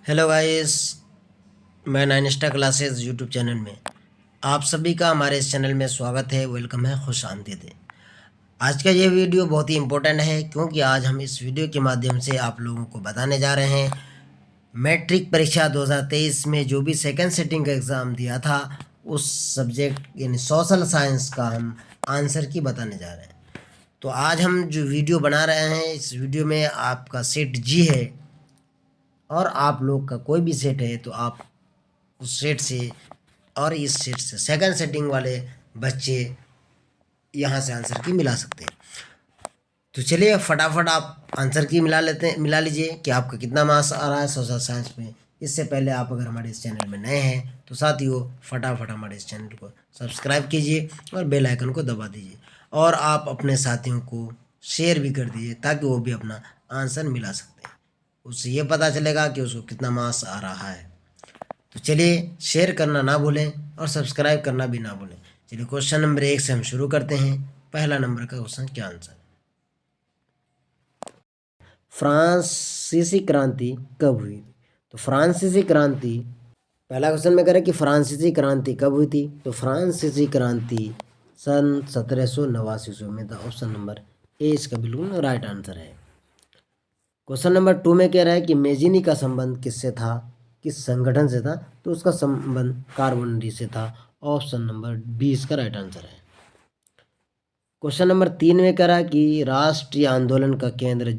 Hello guys, मैं नाइनस्टा classes YouTube channel में आप सभी का हमारे इस चैनल में स्वागत है। वेलकम है, खुश आमदीद है। आज का ये वीडियो बहुत ही इम्पोर्टेंट है क्योंकि आज हम इस वीडियो के माध्यम से आप लोगों को बताने जा रहे हैं मैट्रिक परीक्षा 2023 में जो भी सेकंड सिटिंग का एग्ज़ाम दिया था उस सब्जेक्ट यानी सोशल साइंस का हम आंसर की बताने जा रहे हैं। तो आज हम जो वीडियो बना रहे हैं इस वीडियो में आपका सेट जी है और आप लोग का कोई भी सेट है तो आप उस सेट से और इस सेट से सेकंड सेटिंग वाले बच्चे यहाँ से आंसर की मिला सकते हैं। तो चलिए फटाफट आप आंसर की मिला लीजिए कि आपका कितना मार्क्स आ रहा है सोशल साइंस में। इससे पहले आप अगर हमारे इस चैनल में नए हैं तो साथियों फटाफट हमारे इस चैनल को सब्सक्राइब कीजिए और बेल आइकन को दबा दीजिए और आप अपने साथियों को शेयर भी कर दीजिए ताकि वो भी अपना आंसर मिला सकते हैं। उससे ये पता चलेगा कि उसको कितना मार्क्स आ रहा है। तो चलिए शेयर करना ना भूलें और सब्सक्राइब करना भी ना भूलें। चलिए क्वेश्चन नंबर 1 से हम शुरू करते हैं। पहला नंबर का क्वेश्चन क्या आंसर है? फ्रांसीसी क्रांति कब हुई? तो फ्रांसीसी क्रांति, पहला क्वेश्चन में कह रहे कि फ्रांसीसी क्रांति कब हुई थी? तो फ्रांसीसी क्रांति सन 1789 में था। ऑप्शन नंबर ए इसका बिल्कुल राइट आंसर है। क्वेश्चन नंबर 2 में कह रहा है कि मेजिनी का संबंध किससे था, किस संगठन से था? तो उसका संबंध कार्बोनरी से था। ऑप्शन नंबर बी इसका राइट आंसर है। क्वेश्चन नंबर 3 में कह रहा है कि राष्ट्रीय आंदोलन का केंद्र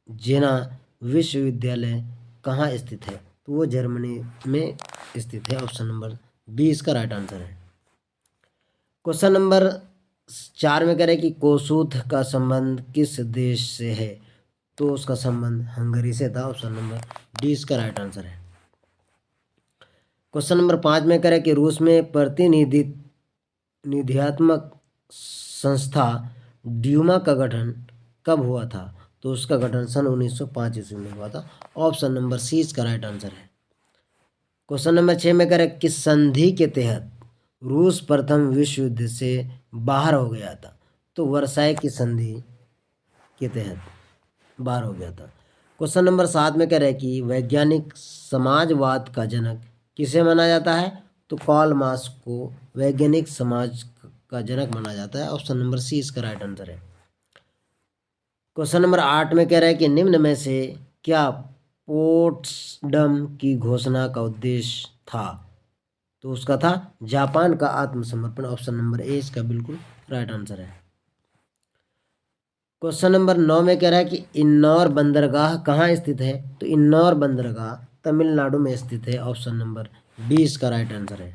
जेना विश्वविद्यालय कहाँ स्थित है? तो वो जर्मनी में स्थित है। ऑप्शन नंबर बी इसका राइट आंसर है। क्वेश्चन नंबर 4 में कह रहे हैं कि कोसूथ का संबंध किस देश से है? तो उसका संबंध हंगरी से था। ऑप्शन नंबर डी इसका राइट आंसर है। क्वेश्चन नंबर 5 में करें कि रूस में निधियात्मक संस्था ड्यूमा का गठन कब हुआ था? तो उसका गठन सन 1905 ईस्वी में हुआ था। ऑप्शन नंबर सी इसका राइट आंसर है। क्वेश्चन नंबर 6 में करें किस संधि के तहत रूस प्रथम विश्व युद्ध से बाहर हो गया था? तो वर्साई की संधि के तहत बाहर हो गया था। क्वेश्चन नंबर 7 में कह रहे हैं कि वैज्ञानिक समाजवाद का जनक किसे माना जाता है? तो कार्ल मार्क्स को वैज्ञानिक समाज का जनक माना जाता है। ऑप्शन नंबर सी इसका राइट आंसर है। क्वेश्चन नंबर 8 में कह रहा है कि निम्न में से क्या पोट्सडम की घोषणा का उद्देश्य था? तो उसका था जापान का आत्मसमर्पण। ऑप्शन नंबर ए इसका बिल्कुल राइट आंसर है। क्वेश्चन नंबर 9 में कह रहा है कि इन्नौर बंदरगाह कहाँ स्थित है? तो इन्नौर बंदरगाह तमिलनाडु में स्थित है। ऑप्शन नंबर बी इसका राइट आंसर है।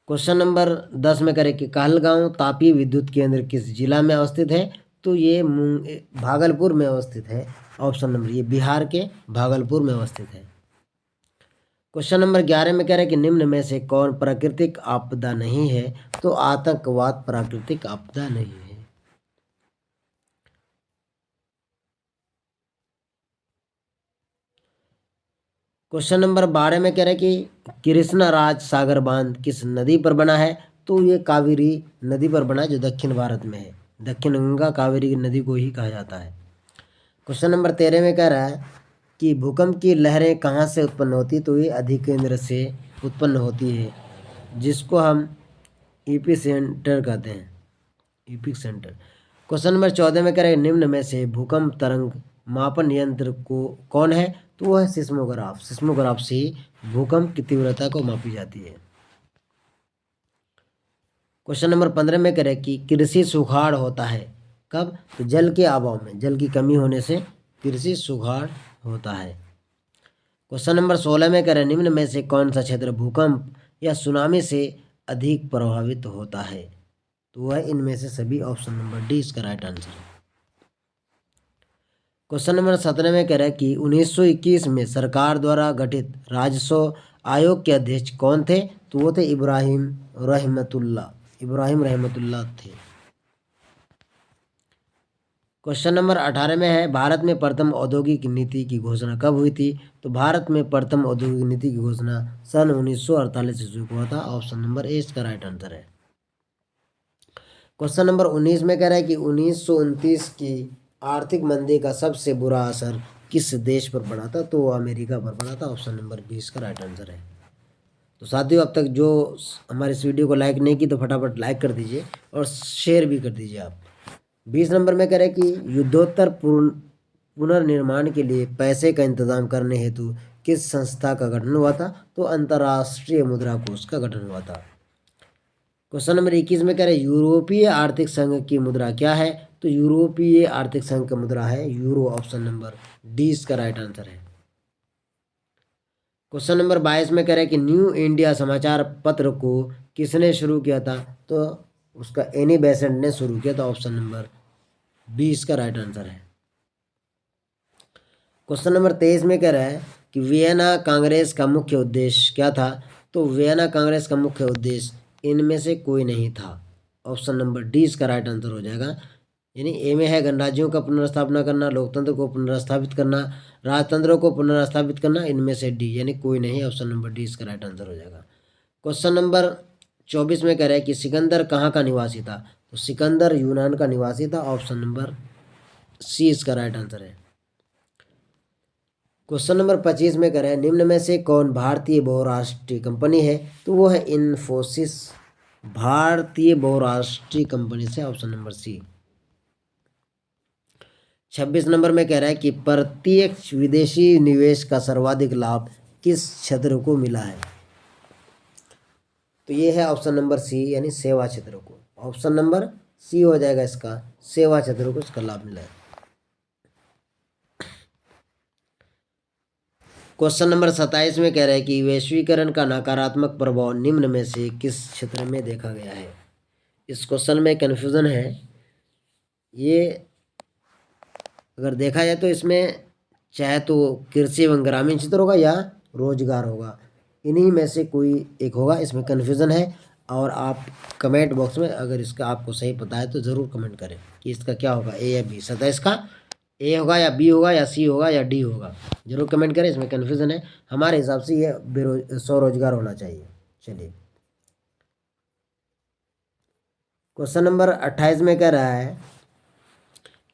क्वेश्चन नंबर 10 में करें कि कहलगांव तापी विद्युत केंद्र किस जिला में अवस्थित है? तो ये भागलपुर में अवस्थित है। ऑप्शन नंबर ये बिहार के भागलपुर में अवस्थित है। क्वेश्चन नंबर 11 में कह रहे हैं कि निम्न में से कौन प्राकृतिक आपदा नहीं है? तो आतंकवाद प्राकृतिक आपदा नहीं है। क्वेश्चन नंबर 12 में कह रहे हैं कि कृष्णा राज सागर बांध किस नदी पर बना है? तो ये कावेरी नदी पर बना है जो दक्षिण भारत में है। दक्षिण गंगा कावेरी नदी को ही कहा जाता है। क्वेश्चन नंबर 13 में कह रहा है कि भूकंप की लहरें कहाँ से उत्पन्न होती है? तो ये अधिकेंद्र से उत्पन्न होती है जिसको हम ईपी सेंटर कहते हैं, ईपिक सेंटर। क्वेश्चन नंबर 14 में कह रहे हैं निम्न में से भूकंप तरंग मापन यंत्र को कौन है? तो वह है सिस्मोग्राफ। सिस्मोग्राफ से ही भूकंप की तीव्रता को मापी जाती है। क्वेश्चन नंबर 15 में कह रहे हैं कि कृषि सुखाड़ होता है कब? तो जल के अभाव में, जल की कमी होने से कृषि सुखाड़ होता है। क्वेश्चन नंबर 16 में कह रहे हैं निम्न में से कौन सा क्षेत्र भूकंप या सुनामी से अधिक प्रभावित होता है? तो वह इनमें से सभी। ऑप्शन नंबर डी इसका राइट आंसर है। क्वेश्चन नंबर 17 में कह रहा है कि 1921 में सरकार द्वारा गठित राजस्व आयोग के अध्यक्ष कौन थे? तो वो थे इब्राहिम रहमतुल्लाह थे। क्वेश्चन नंबर 18 में है भारत में प्रथम औद्योगिक नीति की घोषणा कब हुई थी? तो भारत में प्रथम औद्योगिक नीति की घोषणा सन 1948 ईस्वी को हुआ था। ऑप्शन नंबर ए इसका राइट आंसर है। क्वेश्चन नंबर 19 में कह रहा है कि 1929 की आर्थिक मंदी का सबसे बुरा असर किस देश पर पड़ा था, तो वो अमेरिका पर पड़ा था। ऑप्शन नंबर 20 का राइट आंसर है। तो साथियों, अब तक जो हमारे इस वीडियो को लाइक नहीं की तो फटाफट लाइक कर दीजिए और शेयर भी कर दीजिए आप। 20 नंबर में कह रहे हैं कि युद्धोत्तर पुनर्निर्माण के लिए पैसे का इंतजाम करने हेतु किस संस्था का गठन हुआ था, तो अंतर्राष्ट्रीय मुद्रा कोष का गठन हुआ था। क्वेश्चन नंबर 21 में कह रहे हैं यूरोपीय आर्थिक संघ की मुद्रा क्या है, तो यूरोपीय आर्थिक संघ की मुद्रा है यूरो। ऑप्शन नंबर डी इसका राइट आंसर है। क्वेश्चन नंबर 22 में कह रहे हैं कि न्यू इंडिया समाचार पत्र को किसने शुरू किया था, तो उसका एनी बेसेंट ने शुरू किया था। ऑप्शन नंबर 20 का राइट आंसर है। क्वेश्चन नंबर 23 में कह रहा है कि वियना कांग्रेस का मुख्य उद्देश्य क्या था, तो वियना कांग्रेस का मुख्य उद्देश्य इनमें से कोई नहीं था। ऑप्शन नंबर डी इसका राइट आंसर हो जाएगा। यानी ए में है गणराज्यों का पुनर्स्थापना करना, लोकतंत्र को पुनर्स्थापित करना, राजतंत्रों को पुनर्स्थापित करना, इनमें से डी यानी कोई नहीं। ऑप्शन नंबर डी इसका राइट आंसर हो जाएगा। क्वेश्चन नंबर 24 में कह रहा है कि सिकंदर कहाँ का निवासी था, तो सिकंदर यूनान का निवासी था। ऑप्शन नंबर सी इसका राइट आंसर है। क्वेश्चन नंबर 25 में कह रहे हैं निम्न में से कौन भारतीय बहुराष्ट्रीय कंपनी है, तो वो है इन्फोसिस, भारतीय बहुराष्ट्रीय कंपनी से। ऑप्शन नंबर सी। 26 नंबर में कह रहा है कि प्रत्यक्ष विदेशी निवेश का सर्वाधिक लाभ किस क्षेत्र को मिला है, तो ये है ऑप्शन नंबर सी यानी सेवा क्षेत्र को। ऑप्शन नंबर सी हो जाएगा इसका, सेवा क्षेत्र को इसका लाभ मिला है। क्वेश्चन नंबर 27 में कह रहा है कि वैश्वीकरण का नकारात्मक प्रभाव निम्न में से किस क्षेत्र में देखा गया है। इस क्वेश्चन में कन्फ्यूज़न है। ये अगर देखा जाए तो इसमें चाहे तो कृषि एवं ग्रामीण क्षेत्र होगा या रोजगार होगा, इन्हीं में से कोई एक होगा। इसमें कन्फ्यूज़न है और आप कमेंट बॉक्स में अगर इसका आपको सही पता है तो ज़रूर कमेंट करें कि इसका क्या होगा, ए या बी। 27 का ए होगा या बी होगा या सी होगा या डी होगा, जरूर कमेंट करें। इसमें कन्फ्यूज़न है, हमारे हिसाब से ये स्वरोजगार होना चाहिए। चलिए क्वेश्चन नंबर 28 में कह रहा है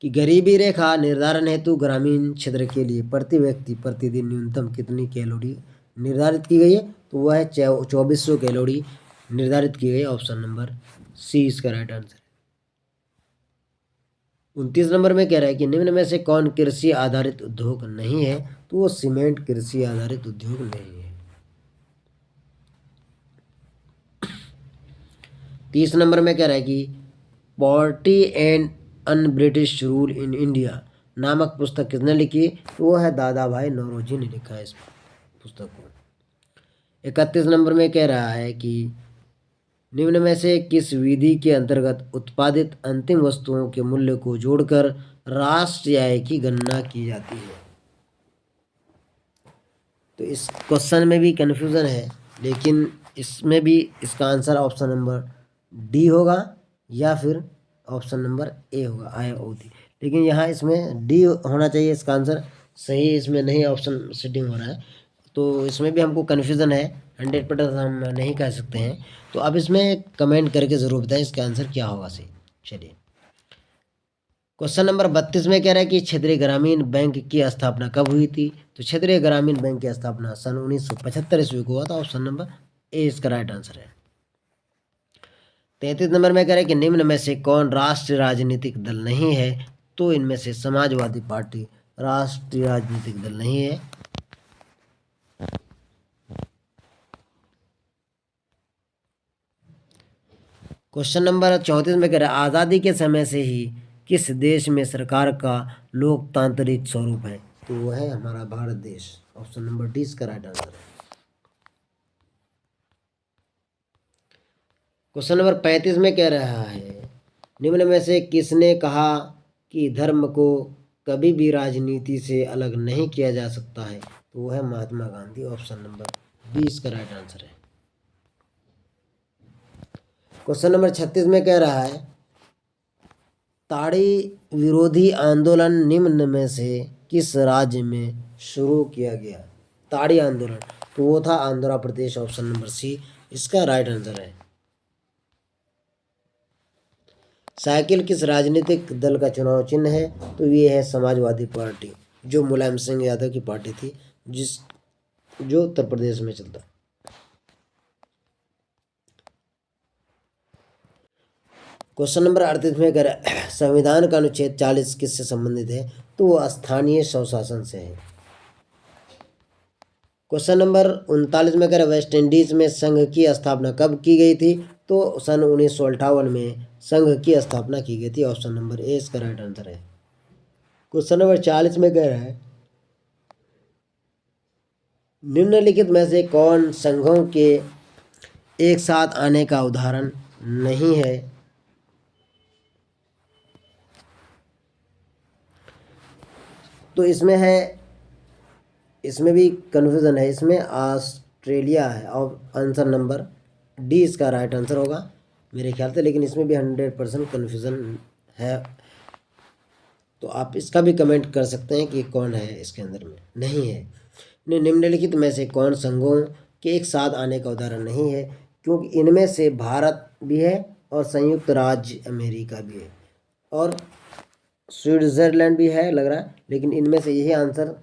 कि गरीबी रेखा निर्धारण हेतु ग्रामीण क्षेत्र के लिए प्रति व्यक्ति प्रतिदिन न्यूनतम कितनी कैलोरी निर्धारित की गई है, तो वह है 2400 कैलोरी निर्धारित की गई। ऑप्शन नंबर सी इसका राइट आंसर है। 29 नंबर में कह रहा है कि निम्न में से कौन कृषि आधारित उद्योग नहीं है, तो वो सीमेंट कृषि आधारित उद्योग नहीं है। 30 नंबर में कह रहा है कि poverty and un British rule in India नामक पुस्तक किसने लिखी, तो वो है दादा भाई नौरोजी ने लिखा है इस पुस्तक को। 31 नंबर में कह रहा है कि निम्न में से किस विधि के अंतर्गत उत्पादित अंतिम वस्तुओं के मूल्य को जोड़कर राष्ट्रीय आय की गणना की जाती है। तो इस क्वेश्चन में भी कन्फ्यूज़न है, लेकिन इसमें भी इसका आंसर ऑप्शन नंबर डी होगा या फिर ऑप्शन नंबर ए होगा, आय होती। लेकिन यहाँ इसमें डी होना चाहिए इसका आंसर सही, इसमें नहीं ऑप्शन सेटिंग हो रहा है, तो इसमें भी हमको कन्फ्यूज़न है। 100% हम नहीं कह सकते हैं। तो अब इसमें कमेंट करके ज़रूर बताएं इसका आंसर क्या होगा सही। चलिए क्वेश्चन नंबर 32 में कह रहा है कि क्षेत्रीय ग्रामीण बैंक की स्थापना कब हुई थी, तो क्षेत्रीय ग्रामीण बैंक की स्थापना सन 1975 ईस्वी को हुआ था। ऑप्शन नंबर ए इसका राइट आंसर है। 33 नंबर में कह रहा है कि निम्न में से कौन राष्ट्रीय राजनीतिक दल नहीं है, तो इनमें से समाजवादी पार्टी राष्ट्रीय राजनीतिक दल नहीं है। क्वेश्चन नंबर 34 में कह रहा है आज़ादी के समय से ही किस देश में सरकार का लोकतांत्रिक स्वरूप है, तो वो है हमारा भारत देश। ऑप्शन नंबर डी इसका राइट आंसर है। क्वेश्चन नंबर 35 में कह रहा है निम्न में से किसने कहा कि धर्म को कभी भी राजनीति से अलग नहीं किया जा सकता है, तो वो है Mahatma Gandhi. Option number B इसका राइट आंसर है। क्वेश्चन नंबर 36 में कह रहा है ताड़ी विरोधी आंदोलन निम्न में से किस राज्य में शुरू किया गया। ताड़ी आंदोलन, तो वो था Andhra Pradesh. Option number C इसका राइट आंसर है। साइकिल किस राजनीतिक दल का चुनाव चिन्ह है, तो ये है समाजवादी पार्टी। जो मुलायम सिंह यादव की पार्टी थी, जो उत्तर प्रदेश में चलता। क्वेश्चन नंबर 38 में अगर संविधान का अनुच्छेद 40 किससे संबंधित है, तो वो स्थानीय स्वशासन से है। क्वेश्चन नंबर 39 में अगर वेस्ट इंडीज में संघ की स्थापना कब की गई थी, तो सन 1958 में संघ की स्थापना की गई थी। ऑप्शन नंबर ए इसका राइट आंसर है। क्वेश्चन नंबर 40 में कह रहा है निम्नलिखित में से कौन संघों के एक साथ आने का उदाहरण नहीं है। तो इसमें भी कन्फ्यूज़न है। इसमें ऑस्ट्रेलिया है और आंसर नंबर डी इसका राइट आंसर होगा मेरे ख्याल से, लेकिन इसमें भी 100% कन्फ्यूज़न है। तो आप इसका भी कमेंट कर सकते हैं कि कौन है इसके अंदर में नहीं है। निम्नलिखित में से कौन संघों के एक साथ आने का उदाहरण नहीं है, क्योंकि इनमें से भारत भी है और संयुक्त राज्य अमेरिका भी है और स्विट्ज़रलैंड भी है लग रहा है, लेकिन इनमें से यही आंसर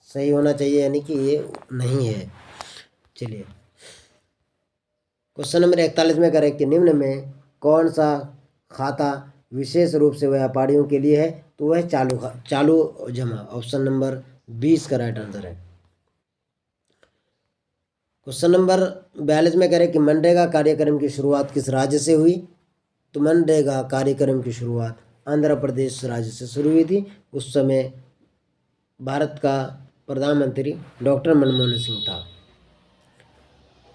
सही होना चाहिए, यानी कि ये नहीं है। चलिए क्वेश्चन नंबर 41 में करें कि निम्न में कौन सा खाता विशेष रूप से व्यापारियों के लिए है, तो वह चालू जमा। ऑप्शन नंबर 20 का राइट आंसर है। क्वेश्चन नंबर 42 में करें कि मनरेगा कार्यक्रम की शुरुआत किस राज्य से हुई, तो मनरेगा कार्यक्रम की शुरुआत आंध्र प्रदेश राज्य से शुरू हुई थी। उस समय भारत का प्रधानमंत्री डॉक्टर मनमोहन सिंह था।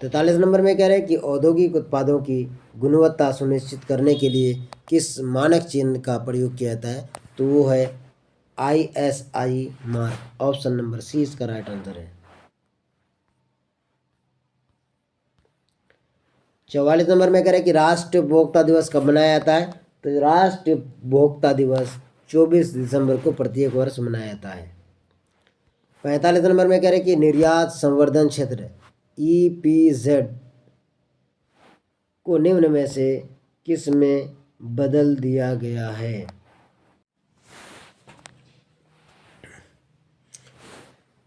43 नंबर में कह रहे हैं कि औद्योगिक उत्पादों की गुणवत्ता सुनिश्चित करने के लिए किस मानक चिन्ह का प्रयोग किया जाता है, तो वो है ISI mark. Option number C इसका राइट आंसर है। 44 नंबर में कह रहे हैं कि राष्ट्रीय उपभोक्ता दिवस कब मनाया जाता है, तो राष्ट्रीय उपभोक्ता दिवस 24 दिसंबर को प्रत्येक वर्ष मनाया जाता है। 45 नंबर में कह रहे हैं कि निर्यात संवर्धन क्षेत्र EPZ को निम्न में से किस में बदल दिया गया है।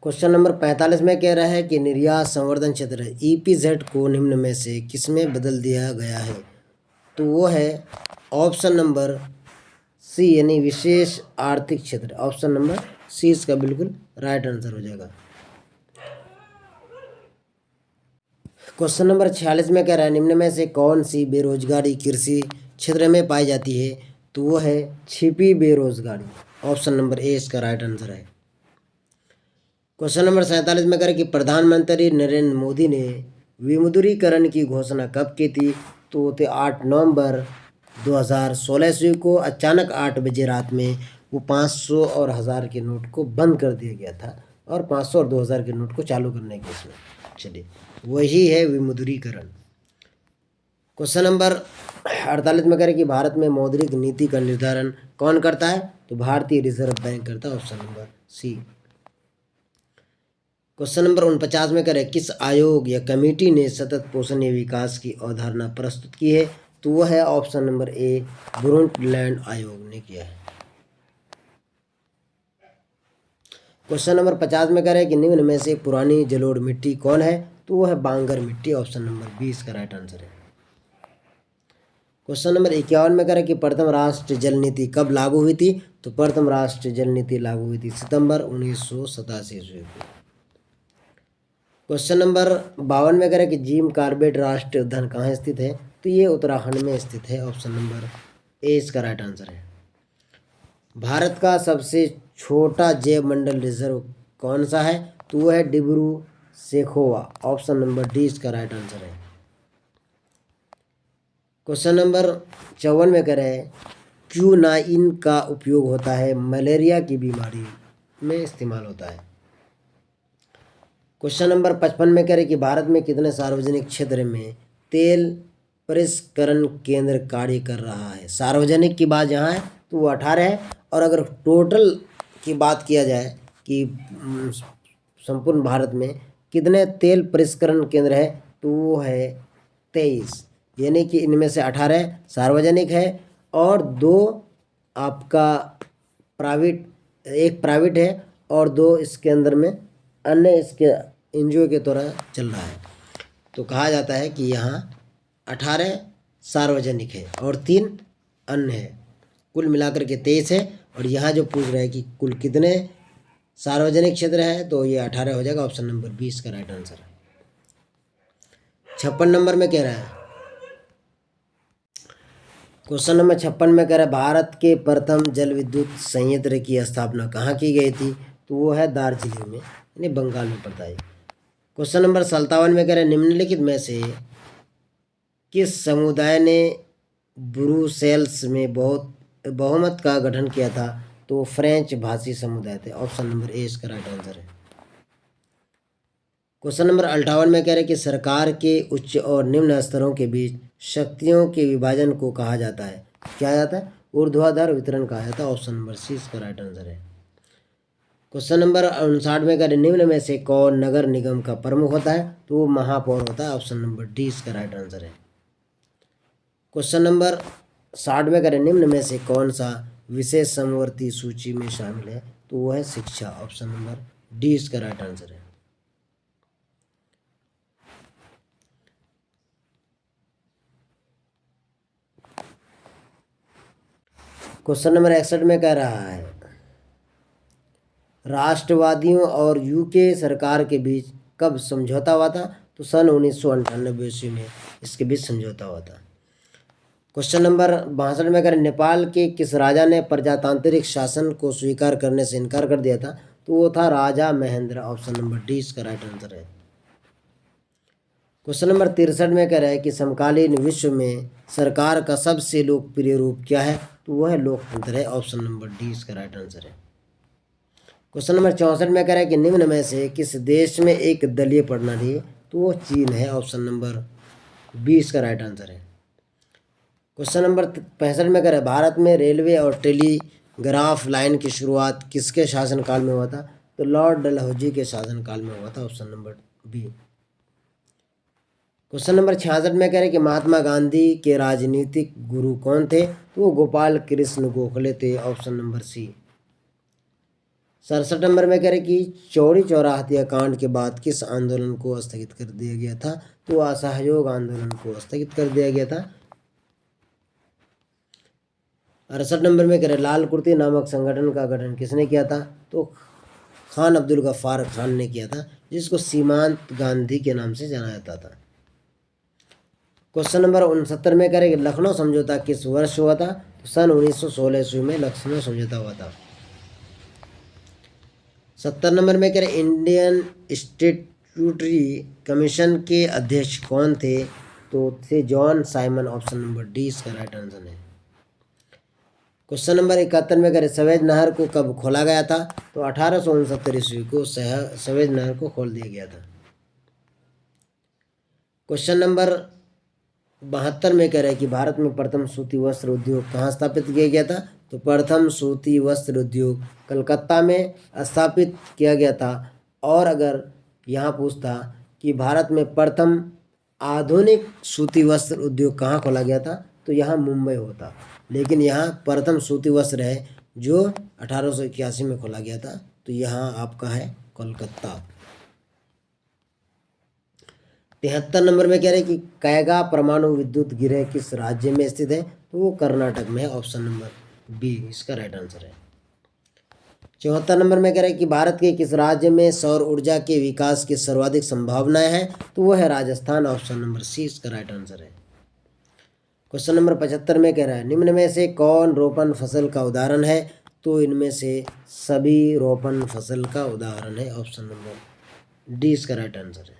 क्वेश्चन नंबर 45 में कह रहा है कि निर्यात संवर्धन क्षेत्र EPZ को निम्न में से किस में बदल दिया गया है, तो वो है ऑप्शन नंबर सी यानी विशेष आर्थिक क्षेत्र। ऑप्शन नंबर सी इसका बिल्कुल राइट आंसर हो जाएगा। क्वेश्चन नंबर 46 में कह रहा है निम्न में से कौन सी बेरोजगारी कृषि क्षेत्र में पाई जाती है, तो वो है छिपी बेरोजगारी। ऑप्शन नंबर ए इसका राइट आंसर है। क्वेश्चन नंबर 47 में कह रहा है कि प्रधानमंत्री नरेंद्र मोदी ने विमुद्रीकरण की घोषणा कब की थी, तो वो थे 8 नवंबर 2016 ईस्वी को। अचानक 8 बजे रात में वो 500 और 1000 के नोट को बंद कर दिया गया था और 500 और 2000 के नोट को चालू करने के इसमें। चलिए वही है विमुद्रीकरण। क्वेश्चन नंबर 48 में करें कि भारत में मौद्रिक नीति का निर्धारण कौन करता है, तो भारतीय रिजर्व बैंक करता है। Option number C. Question number 49 में करें किस आयोग या कमेटी ने सतत पोषणीय विकास की अवधारणा प्रस्तुत की है, तो वह है ऑप्शन नंबर ए ब्रुंडलैंड आयोग ने किया है। क्वेश्चन नंबर 50 में कह रहे हैं कि निम्न में से पुरानी जलोढ़ मिट्टी कौन है, तो वो है बांगर मिट्टी। ऑप्शन नंबर 20 का राइट आंसर है। क्वेश्चन नंबर 51 में कह रहे हैं कि प्रथम राष्ट्रीय जल नीति कब लागू हुई थी, तो प्रथम राष्ट्रीय जल नीति लागू हुई थी सितंबर 1987 ईस्वी को। क्वेश्चन नंबर 52 में कह रहे हैं कि जिम कॉर्बेट राष्ट्रीय उद्यान कहाँ स्थित है, तो ये उत्तराखंड में स्थित है। ऑप्शन नंबर ए इसका राइट आंसर है। भारत का सबसे छोटा जैव मंडल रिजर्व कौन सा है, तो वह है Dibru Saikhowa. Option number D इसका राइट आंसर है। क्वेश्चन नंबर 54 में कह रहे हैं क्यूनाइन का उपयोग होता है मलेरिया की बीमारी में इस्तेमाल होता है। क्वेश्चन नंबर 55 में कह रहे कि भारत में कितने सार्वजनिक क्षेत्र में तेल परिष्करण केंद्र कार्य कर रहा है। सार्वजनिक की बात यहाँ है तो वो 18 है, और अगर टोटल की बात किया जाए कि संपूर्ण भारत में कितने तेल परिष्करण केंद्र है, तो वो है 23, यानी कि इनमें से 18 सार्वजनिक है और 2 आपका प्राइवेट, एक प्राइवेट है और 2 इसके अंदर में अन्य इसके एनजीओ के द्वारा चल रहा है। तो कहा जाता है कि यहाँ 18 सार्वजनिक है और 3 अन्य है, कुल मिलाकर के 23 है। और यहाँ जो पूछ रहा है कि कुल कितने सार्वजनिक क्षेत्र है, तो ये 18 हो जाएगा। ऑप्शन नंबर 20 का राइट आंसर है। 56 नंबर में कह रहा है, क्वेश्चन नंबर 56 में कह रहा है भारत के प्रथम जल विद्युत संयंत्र की स्थापना कहाँ की गई थी, तो वो है दार्जिलिंग में, यानी बंगाल में पड़ता है। क्वेश्चन नंबर 57 में कह रहे हैं निम्नलिखित में से किस समुदाय ने ब्रुसेल्स में बहुमत का गठन किया था, तो फ्रेंच भाषी समुदाय थे। ऑप्शन नंबर ए इसका राइट आंसर है। क्वेश्चन नंबर 58 में कह रहे हैं कि सरकार के उच्च और निम्न स्तरों के बीच शक्तियों के विभाजन को कहा जाता है, क्या जाता है, ऊर्ध्वाधर वितरण कहा जाता है। ऑप्शन नंबर सी इसका राइट आंसर है। क्वेश्चन नंबर 59 में कह रहे निम्न में से कौन नगर निगम का प्रमुख होता है, तो वो महापौर होता है। ऑप्शन नंबर डी इसका राइट आंसर है। क्वेश्चन नंबर 60 में कह रहे निम्न में से कौन सा विशेष समवर्ती सूची में शामिल है, तो वो है शिक्षा। ऑप्शन नंबर डी इसका राइट आंसर है। क्वेश्चन नंबर 61 में कह रहा है राष्ट्रवादियों और यूके सरकार के बीच कब समझौता हुआ था, तो सन 1998 ईस्वी में इसके बीच समझौता हुआ था। क्वेश्चन नंबर 62 में अगर नेपाल के किस राजा ने प्रजातांत्रिक शासन को स्वीकार करने से इनकार कर दिया था, तो वो था राजा महेंद्र। ऑप्शन नंबर डी इसका राइट आंसर है। क्वेश्चन नंबर 63 में कह रहा है कि समकालीन विश्व में सरकार का सबसे लोकप्रिय रूप क्या है, तो वह है लोकतंत्र है। ऑप्शन नंबर डी इसका राइट आंसर है। क्वेश्चन नंबर 64 में कह रहा है कि निम्न में से किस देश में एक दलीय प्रणाली है, तो वो चीन है। ऑप्शन नंबर 20 का राइट आंसर है। क्वेश्चन नंबर 65 में कह रहा है भारत में रेलवे और टेलीग्राफ लाइन की शुरुआत किसके शासनकाल में हुआ था, तो लॉर्ड डलहौजी के शासनकाल में हुआ था। Option number B. Question number 66 में कह रहे हैं कि महात्मा गांधी के राजनीतिक गुरु कौन थे, तो वो गोपाल कृष्ण गोखले थे। ऑप्शन नंबर सी। 67 नंबर में कह रहे कि चौरी चौरा हत्याकांड के बाद किस आंदोलन को स्थगित कर दिया गया था, तो असहयोग आंदोलन को स्थगित कर दिया गया था। 68 नंबर में कह रहे लाल कुर्ती नामक संगठन का गठन किसने किया था, तो खान अब्दुल गफ्फार खान ने किया था, जिसको सीमांत गांधी के नाम से जाना जाता था। क्वेश्चन नंबर 69 में कह रहे कि लखनऊ समझौता किस वर्ष हुआ था, तो सन 1916 ईस्वी में लखनऊ समझौता हुआ था। 70 नंबर में कह रहे इंडियन स्टैट्यूटरी कमीशन के अध्यक्ष कौन थे, तो थे John Simon. Option number D इसका राइट आंसर है। क्वेश्चन नंबर 71 में कह रहे सवेज नहर को कब खोला गया था, तो 1869 ईस्वी को सवेज नहर को खोल दिया गया था। क्वेश्चन नंबर 72 में कह रहे हैं कि भारत में प्रथम सूती वस्त्र उद्योग कहाँ स्थापित किया गया था, तो प्रथम सूती वस्त्र उद्योग कलकत्ता में स्थापित किया गया था। और अगर यहाँ पूछता कि भारत में प्रथम आधुनिक सूती वस्त्र उद्योग कहाँ खोला गया था, तो यहाँ मुंबई होता, लेकिन यहाँ प्रथम सूती वस्त्र है जो 1881 में खोला गया था, तो यहाँ आपका है कोलकाता। 73 नंबर में कह रहे हैं कि कैगा परमाणु विद्युत गृह किस राज्य में स्थित है, तो वो कर्नाटक में है। ऑप्शन नंबर बी इसका राइट आंसर है। 74 नंबर में कह रहे हैं कि भारत के किस राज्य में सौर ऊर्जा के विकास की सर्वाधिक संभावनाएं हैं, तो वो है राजस्थान। ऑप्शन नंबर सी इसका राइट आंसर है। क्वेश्चन नंबर 75 में कह रहा है निम्न में से कौन रोपण फसल का उदाहरण है, तो इनमें से सभी रोपण फसल का उदाहरण है। ऑप्शन नंबर डी इसका राइट आंसर है।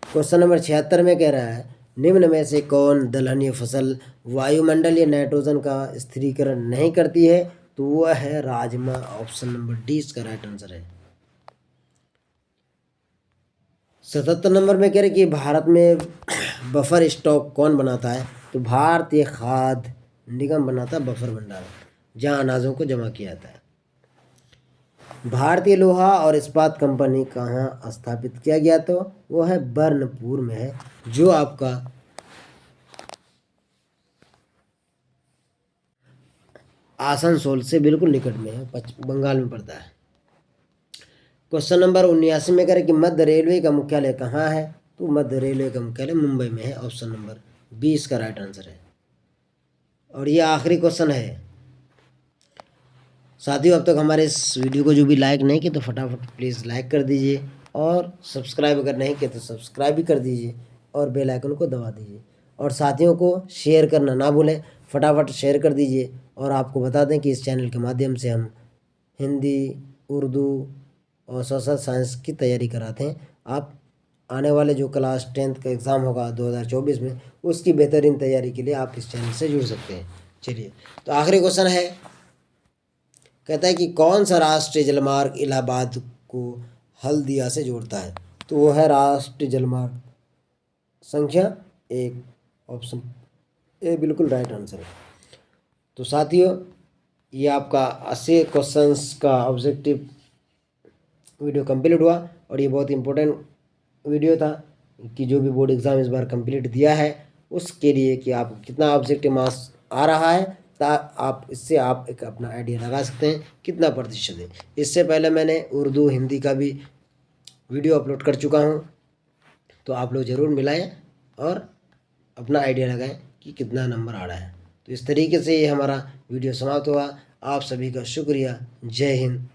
क्वेश्चन नंबर 76 में कह रहा है निम्न में से कौन दलहनी फसल वायुमंडलीय नाइट्रोजन का स्थिरीकरण नहीं करती है, तो वह है राजमा। ऑप्शन नंबर डी इसका राइट आंसर है। 77 नंबर में कह रहे कि भारत में बफर स्टॉक कौन बनाता है, तो भारतीय खाद्य निगम बनाता है बफर भंडार, जहां अनाजों को जमा किया जाता है। भारतीय लोहा और इस्पात कंपनी कहाँ स्थापित किया गया, तो वो है बर्नपुर में है, जो आपका आसनसोल से बिल्कुल निकट में है, बंगाल में पड़ता है। क्वेश्चन नंबर 79 में करें कि मध्य रेलवे का मुख्यालय कहाँ है, तो मध्य रेलवे का मुख्यालय मुंबई में है। ऑप्शन नंबर 20 का राइट आंसर है। और ये आखिरी क्वेश्चन है साथियों। अब तक हमारे इस वीडियो को जो भी लाइक नहीं किया तो फटाफट प्लीज़ लाइक कर दीजिए, और सब्सक्राइब अगर नहीं किया तो सब्सक्राइब भी कर दीजिए, और बेल आइकन को दबा दीजिए, और साथियों को शेयर करना ना भूलें, फटाफट शेयर कर दीजिए। और आपको बता दें कि इस चैनल के माध्यम से हम हिंदी, उर्दू और सोशल साइंस की तैयारी कराते हैं। आप आने वाले जो क्लास 10th का एग्ज़ाम होगा 2024 में, उसकी बेहतरीन तैयारी के लिए आप इस चैनल से जुड़ सकते हैं। चलिए, तो आखिरी क्वेश्चन है, कहता है कि कौन सा राष्ट्रीय जलमार्ग इलाहाबाद को हल्दिया से जोड़ता है, तो वो है राष्ट्रीय जलमार्ग संख्या 1। ऑप्शन ए बिल्कुल राइट आंसर है। तो साथियों, ये आपका 80 क्वेश्चंस का ऑब्जेक्टिव वीडियो कंप्लीट हुआ, और ये बहुत इंपॉर्टेंट वीडियो था कि जो भी बोर्ड एग्ज़ाम इस बार कंप्लीट दिया है उसके लिए कि आप कितना ऑब्जेक्टिव मार्क्स आ रहा है, आप इससे आप एक अपना आइडिया लगा सकते हैं कितना प्रतिशत है। इससे पहले मैंने उर्दू हिंदी का भी वीडियो अपलोड कर चुका हूँ, तो आप लोग ज़रूर मिलाएं और अपना आइडिया लगाएं कि कितना नंबर आ रहा है। तो इस तरीके से ये हमारा वीडियो समाप्त हुआ। आप सभी का शुक्रिया। जय हिंद,